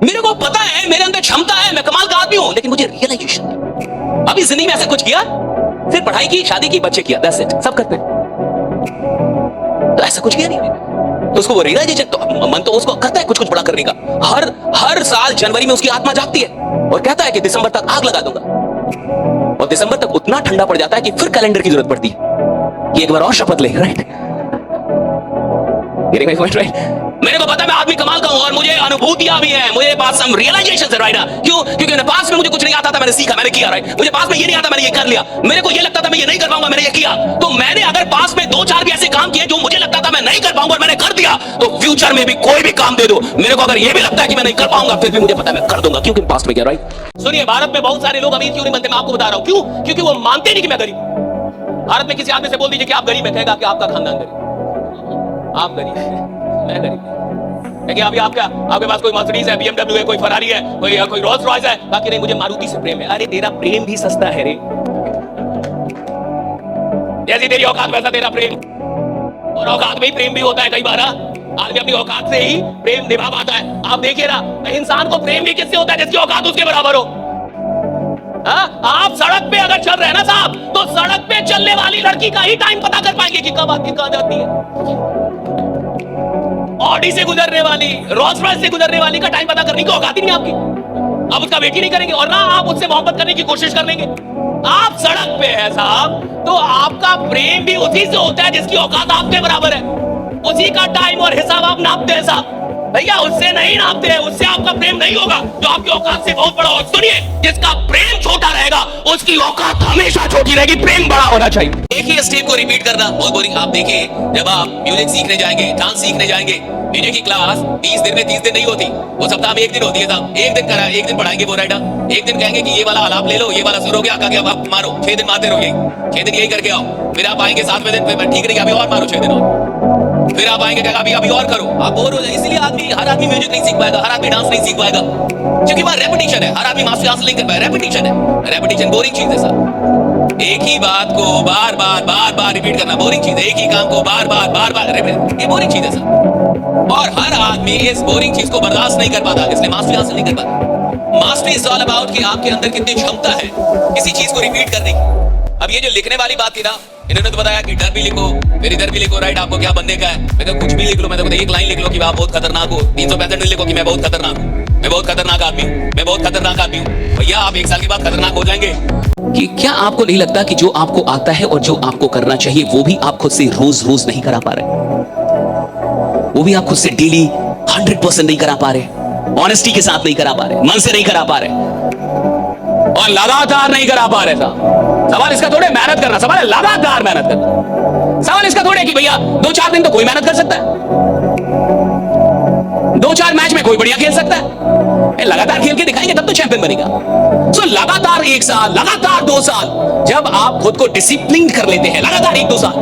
मेरे को पता है मेरे अंदर क्षमता है, मैं कमाल का आदमी हूं, लेकिन मुझे रियलाइजेशन नहीं। अभी जिंदगी में ऐसा कुछ किया, फिर पढ़ाई की, शादी की, बच्चे किया, दैट्स इट, सब करते हैं। तो ऐसा कुछ किया नहीं तो उसको वो रियलाइजेशन, तो मन तो उसको करता है कुछ कुछ बड़ा करने का। हर साल जनवरी में उसकी आत्मा जागती है और कहता है कि दिसंबर तक आग लगा दूंगा, और दिसंबर तक उतना ठंडा पड़ जाता है कि फिर कैलेंडर की जरूरत पड़ती है कि एक बार और शपथ ले। राइट, मेरे को पता है मैं आदमी कमाल का हूं और मुझे अनुभूतियां भी हैं, मुझे पास सम रियलाइजेशंस है। राइट, क्यों? क्योंकि मेरे पास में मुझे कुछ नहीं आता था, मैंने सीखा, मैंने किया। राइट, मुझे पास में ये नहीं आता, मैंने ये कर लिया। मेरे को ये लगता था मैं ये नहीं कर पाऊंगा, मैंने ये किया। तो मैंने अगर पास में 2-4 भी ऐसे काम किए जो मुझे लगता था मैं नहीं कर पाऊंगा और मैंने कर दिया, तो फ्यूचर में भी कोई भी काम दे दो, मेरे को अगर ये भी लगता है कि मैं नहीं कर पाऊंगा, फिर भी मुझे पता है मैं कर दूंगा, क्योंकि पास्ट में किया। राइट, सुनिए, भारत में बहुत सारे लोग अमीर क्यों नहीं बनते, मैं आपको बता रहा हूं क्यों। क्योंकि वो मानते नहीं कि मैं गरीब। भारत में किसी आदमी से बोल दीजिए कि आप गरीब है, कहेगा कि आपका खानदान गरीब, आप गरीब है, मैं गरीब। देखिए अभी आपके पास कोई मर्सिडीज है, BMW है, कोई फरारी है, कोई रोल्स रॉयस है, बाकी नहीं मुझे मारुति से प्रेम है। अरे तेरा प्रेम भी सस्ता है रे, जैसी तेरी औकात वैसा तेरा प्रेम, और औकात में ही प्रेम भी होता है कई बार। आदमी अपनी औकात से ही प्रेम निभा पाता है। आप देखिए ना, इंसान को प्रेम भी किससे होता है? जिसकी औकात उसके बराबर हो। आप सड़क पे अगर चल रहे हैं ना साहब, तो सड़क पे चलने वाली लड़की का ही टाइम पता कर पाएंगे कि कब आती कहां जाती है। ऑडी से गुजरने वाली, रोल्स रॉयस से गुजरने वाली का टाइम पता करने की औकात ही नहीं आपकी। आप उसका वेट ही नहीं करेंगे और ना आप उससे मोहब्बत करने की कोशिश कर लेंगे। आप सड़क पे है साहब, तो आपका प्रेम भी उसी से होता है जिसकी औकात आपके बराबर है। उसी का टाइम और हिसाब आप नापते हैं साहब, भैया उससे नहीं नापते हैं, उससे आपका प्रेम नहीं होगा जो आपकी औकात से बहुत बड़ा हो। सुनिए, जिसका प्रेम छोटा रहेगा उसकी औकात हमेशा छोटी रहेगी, प्रेम बड़ा होना चाहिए। एक ही स्टेप को रिपीट करना बहुत बोरिंग। आप देखिए, जब आप म्यूजिक सीखने जाएंगे, डांस सीखने जाएंगे, म्यूजिक की क्लास 30 दिन में 30 दिन नहीं होती, वो सप्ताह में 1 दिन होती है साहब। एक दिन करा, एक दिन पढ़ाएंगे वो राइटा, एक दिन कहेंगे कि ये वाला आलाप ले लो, ये वाला सुर हो गया, क्या आप मारो 6 दिन मारते रहो, यही 6 दिन यही करके आओ। फिर आप आएंगे 7वें दिन, फिर ठीक नहीं, अभी और मारो 6 दिन और, फिर आप आएंगे अभी और करो, आप बोर हो जाए। इसलिए हर आदमी म्यूजिक नहीं सीख पाएगा, हर आदमी डांस नहीं सीख पाएगा, क्योंकि वह रेपिटेशन है। हर आदमी मास्टर हासिल नहीं कर पाएगा, रेपिटेशन है। रेपिटेशन बोरिंग चीज है साहब। एक ही बात को बार बार रिपीट करना बोरिंग चीज है। एक ही काम को बार बार रिपीट, ये बोरिंग चीज है साहब। और हर आदमी इस बोरिंग चीज को बर्दाश्त नहीं कर पाता, इसलिए मास्टरी हासिल नहीं कर पाता। मास्टरी इज ऑल अबाउट कि आपके अंदर कितनी क्षमता है किसी चीज को रिपीट करने की। अब ये जो लिखने वाली बात थी ना, इन्होंने तो बताया कि इधर भी लिखो, फिर इधर भी लिखो। राइट, आपको क्या बनने का है? मैं तो कुछ भी लिख लो, मैं तो एक लाइन लिख लो कि आप बहुत खतरनाक हो। 365 दिन लिखो कि मैं बहुत खतरनाक हूं, मैं बहुत खतरनाक आदमी हूं, मैं बहुत खतरनाक आदमी हूं। भैया आप 1 साल के बाद खतरनाक हो जाएंगे। कि क्या आपको नहीं लगता कि जो आपको आता है और जो आपको करना चाहिए वो भी आप खुद से रोज नहीं करा पा रहे? वो भी आप खुद से डेली 100% नहीं करा पा रहे, ऑनेस्टी के साथ नहीं करा पा रहे, मन से नहीं करा पा रहे और लगातार नहीं करा पा रहे साहब। सवाल इसका थोड़े मेहनत करना, सवाल है लगातार मेहनत करना। सवाल इसका थोड़े कि भैया 2-4 दिन तो कोई मेहनत कर सकता है, 2-4 मैच में कोई बढ़िया खेल सकता है, लगातार खेल के दिखाएंगे तब तो चैंपियन बनेगा। सो लगातार 1 साल, लगातार 2 साल, जब आप खुद को डिसिप्लिन कर लेते हैं, लगातार 1-2 साल,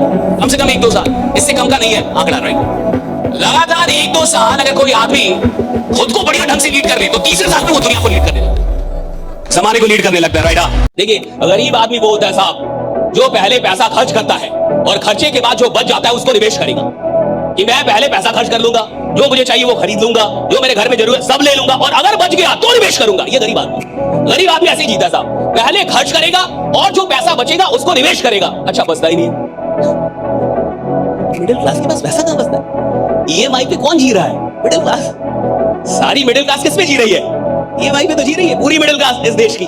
कम से कम 1-2 साल, इससे कम का नहीं है आंकड़ा। राइट, लगातार 1-2 साल अगर कोई आदमी खुद को बढ़िया ढंग से लीड कर ले, तो तीसरे साल में वो दुनिया को लीड करने लगता है, समाज को लीड करने लगता है। राइट, देखिए गरीब आदमी वो होता है साहब जो पहले पैसा खर्च करता है और खर्चे के बाद जो बच जाता है उसको निवेश करेगा। कि मैं पहले पैसा खर्च कर लूंगा, जो मुझे चाहिए वो खरीद लूंगा, जो मेरे घर में जरूरत सब ले लूंगा, और अगर बच गया तो निवेश करूंगा। ये गरीब आदमी ऐसे ही जीता साहब, पहले खर्च करेगा और जो पैसा बचेगा उसको निवेश करेगा। अच्छा, बचता ही नहीं। मिडिल क्लास के पास पैसा कहां बचता है? EMI पे कौन जी रहा है? Middle class. सारी मिडिल क्लास किस पे जी रही है? EMI पे तो जी रही है पूरी मिडिल क्लास इस देश की।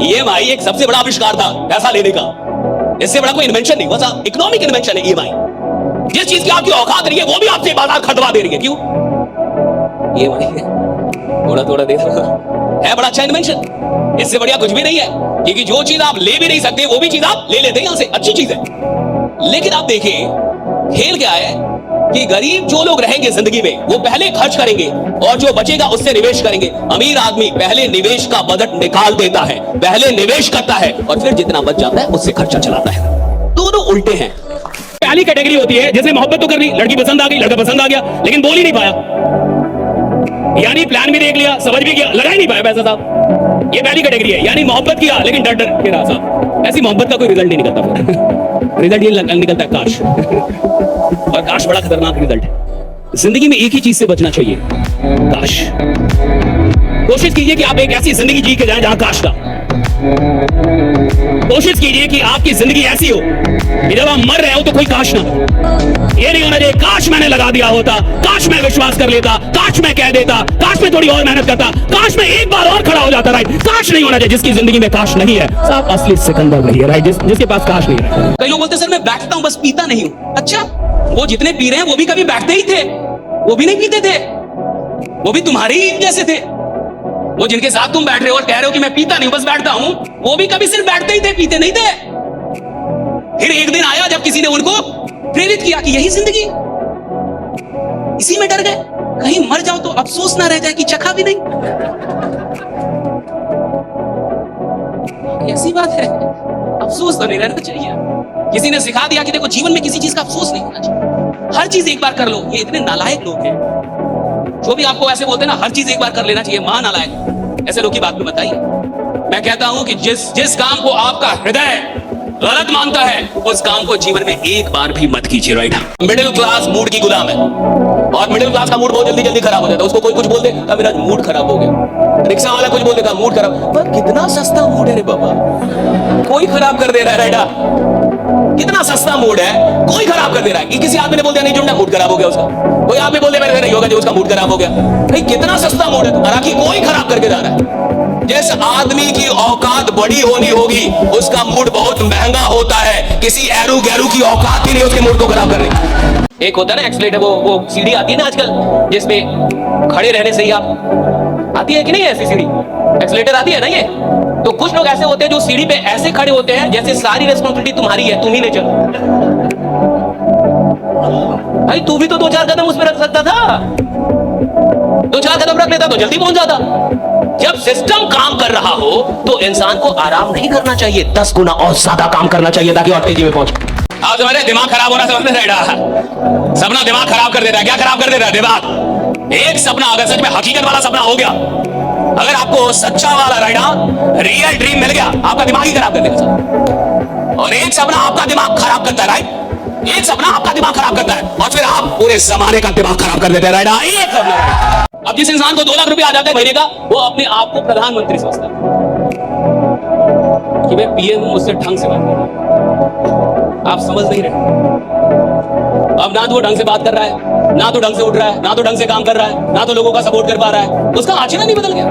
EMI एक सबसे बड़ा आविष्कार था पैसा लेने का, इससे बड़ा कोई इन्वेंशन नहीं, बस इकोनॉमिक इन्वेंशन है EMI। जिस चीज की आपकी औकात नहीं है वो भी आपसे बाजार खटवा दे रही है। क्यों? EMI थोड़ा दे है बड़ा अच्छा इन्वेंशन, इससे बढ़िया कुछ भी नहीं है, क्योंकि जो चीज आप ले भी नहीं सकते वो भी चीज आप ले लेते हैं यहां से, अच्छी चीज है। लेकिन आप देखिए खेल क्या है कि गरीब जो लोग रहेंगे जिंदगी में वो पहले खर्च करेंगे और जो बचेगा उससे निवेश करेंगे। अमीर आदमी पहले निवेश का बजट निकाल देता है, पहले निवेश करता है और फिर जितना बच जाता है उससे खर्चा चलाता है। दोनों उल्टे हैं। पहली कैटेगरी होती है जिसने मोहब्बत तो कर ली, लड़की पसंद आ गई, लड़का पसंद आ गया, लेकिन बोल ही नहीं पाया, यानी प्लान भी देख लिया, समझ भी गया, लगा ही नहीं पाया पैसा साहब। ये पहली कैटेगरी है, यानी मोहब्बत किया लेकिन डर के रहा साहब। ऐसी मोहब्बत का कोई रिजल्ट नहीं निकलता फिर रिजल्ट ये निकलता है काश, और काश बड़ा खतरनाक रिजल्ट है। जिंदगी में एक ही चीज से बचना चाहिए, काश। कोशिश कीजिए कि आप एक ऐसी जिंदगी जी के जाएं जहां काश ना। कोशिश कीजिए कि आपकी जिंदगी ऐसी हो कि जब आप मर रहे हो तो कोई काश ना हो। ये नहीं होना चाहिए काश मैंने लगा दिया होता, काश मैं विश्वास कर लेता, काश मैं कह देता, काश मैं थोड़ी और मेहनत करता, काश मैं एक बार और खड़ा हो जाता। राइट, काश नहीं होना चाहिए। जिसकी जिंदगी में काश नहीं है साहब असली सिकंदर नहीं है। राइट, जिसके पास काश नहीं है। कई लोग बोलते हैं सर मैं बैठता हूं बस पीता नहीं हूं। अच्छा, वो जितने पी रहे हैं वो भी कभी बैठते ही थे, वो भी नहीं पीते थे, वो भी तुम्हारे ही जैसे थे। वो जिनके साथ तुम बैठ रहे हो और कह रहे हो कि मैं पीता नहीं बस बैठता हूं, वो भी कभी सिर्फ बैठते ही थे, पीते नहीं थे। फिर एक दिन आया जब किसी ने उनको प्रेरित किया कि यही जिंदगी, इसी में डर गए, कहीं मर जाओ तो अफसोस ना रह जाए कि चखा भी नहीं। ऐसी बात है, अफसोस तो नहीं रहना चाहिए। किसी ने सिखा दिया कि देखो जीवन में किसी चीज का अफसोस नहीं होना चाहिए, हर चीज एक बार कर लो। ये इतने नालायक लोग हैं जो भी आपको ऐसे बोलते हैं ना, हर चीज एक बार कर लेना चाहिए, महा नालायक। ऐसे लोग की बात में बताइए। मैं कहता हूं कि जिस काम को आपका हृदय गलत मानता है उस काम को जीवन में एक बार भी मत कीजिए। राइट, मिडिल क्लास मूड की गुलाम है और मिडिल क्लास का मूड बहुत जल्दी जल्दी खराब हो जाता है। उसको कोई कुछ बोल दे मेरा मूड खराब हो गया, रिक्शा वाला कुछ बोल देगा मूड खराब। पर कितना सस्ता मूड है रे बाबा, कोई खराब कर दे रहा है। राइट, कितना सस्ता मूड है, कोई खराब कर दे रहा है। कि किसी आदमी ने बोल दिया नहीं जुड़ना, मूड खराब हो गया उसका। कोई आदमी बोल दे मेरे नहीं होगा, जो उसका मूड खराब हो गया। भाई कितना सस्ता मूड है तुम्हारा कि कोई खराब करके जा रहा है। जिस आदमी की औकात बड़ी होनी होगी उसका मूड बहुत महंगा होता है। किसी एरू गैरू की औकात ही नहीं उसके मूड को खराब करने। एक होता है ना एक्सीलेटर, वो सीढ़ी आती है ना आजकल जिसपे खड़े रहने से ही आप, आती है कि नहीं ऐसी सीढ़ी, एक्सीलेटर आती है ना ये। तो कुछ लोग ऐसे होते हैं जो सीढ़ी पे ऐसे खड़े होते हैं जैसे सारी रिस्पांसिबिलिटी तुम्हारी है, तुम ही ले चलो। भाई तू भी तो 2-4 कदम उस पर रख सकता था, 2-4 कदम रख लेता तो जल्दी पहुंच जाता। जब सिस्टम काम कर रहा हो तो इंसान को आराम नहीं करना चाहिए, 10 गुना और ज्यादा काम करना चाहिए ताकि और तेजी में पहुंचे। आप समझ रहे, दिमाग खराब होना समझ रहे, सपना दिमाग खराब कर देता है। क्या खराब कर देता है? दिमाग। एक सपना अगर सच में हकीकत वाला सपना हो गया, अगर आपको सच्चा वाला राइडा रियल ड्रीम मिल गया, आपका दिमाग ही खराब कर देगा सर। और एक सपना आपका दिमाग खराब करता है। राइट, एक सपना आपका दिमाग खराब करता है और फिर आप पूरे जमाने का दिमाग खराब कर देते हैं। राइडा, एक सपना। अब जिस इंसान को 2 लाख रुपया आ जाता है महीने का, वो अपने आप को प्रधानमंत्री समझता है कि मैं पीएम हूं, मुझसे ढंग से बात कर। आप समझ नहीं रहे। अब ना तो वो ढंग से बात कर रहा है, ना तो ढंग से उठ रहा है, ना तो ढंग से काम कर रहा है, ना तो लोगों का सपोर्ट कर पा रहा है। उसका आचरण नहीं बदल गया।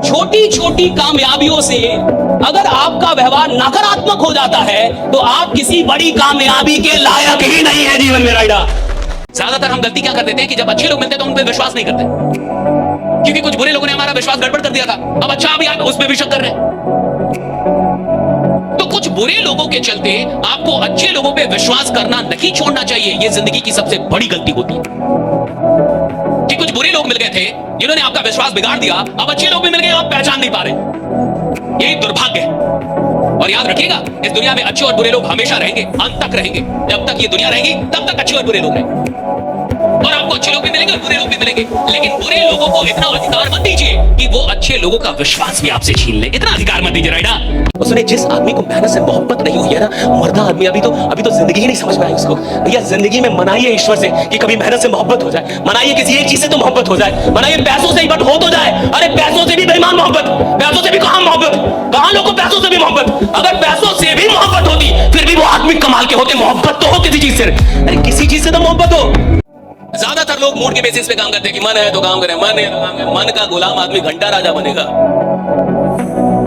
छोटी छोटी कामयाबियों से अगर आपका व्यवहार नकारात्मक हो जाता है तो आप किसी बड़ी कामयाबी के लायक ही नहीं है जीवन में। राइडा, ज्यादातर हम गलती क्या कर देते हैं कि जब अच्छे लोग मिलते हैं तो उन पर विश्वास नहीं करते, क्योंकि कुछ बुरे लोगों ने हमारा विश्वास गड़बड़ कर दिया था। अब अच्छा अभी आप उस पर भी शक कर रहे हैं। तो कुछ बुरे लोगों के चलते आपको अच्छे लोगों पे विश्वास करना नहीं छोड़ना चाहिए। यह जिंदगी की सबसे बड़ी गलती होती है कि कुछ बुरे लोग मिल गए थे जिन्होंने आपका विश्वास बिगाड़ दिया। अब अच्छे लोग भी मिल गए, आप पहचान नहीं पा रहे। यही दुर्भाग्य है। और याद रखिएगा, इस दुनिया में अच्छे और बुरे लोग हमेशा रहेंगे, अंत तक रहेंगे। जब तक ये दुनिया रहेगी तब तक अच्छे और बुरे लोग रहेंगे। और आपको अच्छे लोग भी मिलेंगे और बुरे लोग भी मिलेंगे, लेकिन बुरे लोगों को इतना अधिकार मत दीजिए कि वो अच्छे लोगों का विश्वास भी आपसे छीन ले। इतना अधिकार मत दीजिए। राइडा, उसने जिस आदमी को मेहनत से मोहब्बत नहीं हुई है ना, मरदा आदमी अभी तो जिंदगी ही नहीं समझ में आई उसको। भैया जिंदगी में मनाइए ईश्वर से कि कभी मेहनत से मोहब्बत हो जाए, मनाइए किसी एक चीज से तो मोहब्बत हो जाए, मनाइए पैसों से ही बट हो तो जाए। अरे पैसों से भी बेईमान मोहब्बत, पैसों से भी कहां मोहब्बत, कहां लोगों को पैसों से भी मोहब्बत। अगर पैसों से भी मोहब्बत होती फिर भी वो आदमी कमाल के होते। मोहब्बत तो हो किसी चीज से, अरे किसी चीज से तो मोहब्बत हो। ज्यादातर लोग मूड के बेसिस पे काम करते हैं कि मन है तो काम करें, मन है तो काम करें। मन का गुलाम आदमी घंटा राजा बनेगा।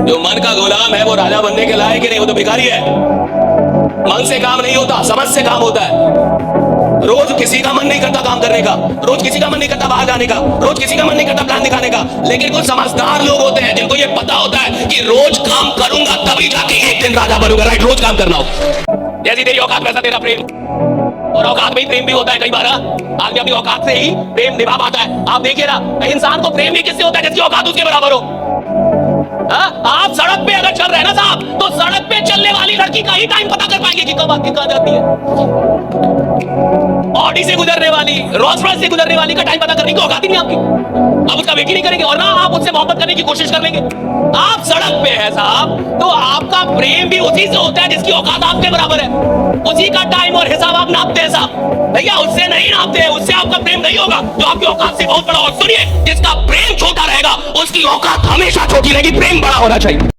जो मन का गुलाम है वो राजा बनने के लायक ही नहीं, वो तो भिखारी है। मन से काम नहीं होता, समझ से काम होता है। रोज किसी का मन नहीं करता काम करने का, रोज किसी का मन नहीं करता बाहर जाने का, रोज किसी का मन नहीं करता प्लान दिखाने का। लेकिन कुछ समझदार लोग होते हैं जिनको ये पता होता है कि रोज काम करूंगा तभी जाके एक दिन राजा बनूंगा। राइट, रोज काम करना हो। जैसी तेरी औकात वैसा तेरा प्रेम, और औकात में ही प्रेम भी होता है। कई बार आदमी अपनी औकात से ही प्रेम निभा पाता है। आप देखिए ना, इंसान को प्रेम भी किससे होता है? जिसकी औकात उसके बराबर हो। आप सड़क पे अगर चल रहे हैं ना साहब, तो सड़क पे चलने वाली लड़की का ही टाइम पता कर पाएंगे कि कब आपकी कहाँ जाती है। ऑडी से गुजरने वाली, रोल्स रॉयस से गुजरने वाली का टाइम पता करने की औकात ही नहीं आपकी। आप उसका वेट ही नहीं करेंगे और ना आप उससे मोहब्बत करने की कोशिश कर लेंगे। आप सड़क पे है साहब, तो आपका प्रेम भी उसी से होता है जिसकी औकात आपके बराबर है। उसी का टाइम और हिसाब आप नापते हैं साहब। भैया उससे नहीं नापते हैं, उससे आपका प्रेम नहीं होगा जो आपकी औकात से बहुत बड़ा। और सुनिए, जिसका प्रेम छोटा रहेगा की औकात हमेशा छोटी रहेगी, प्रेम बड़ा होना चाहिए।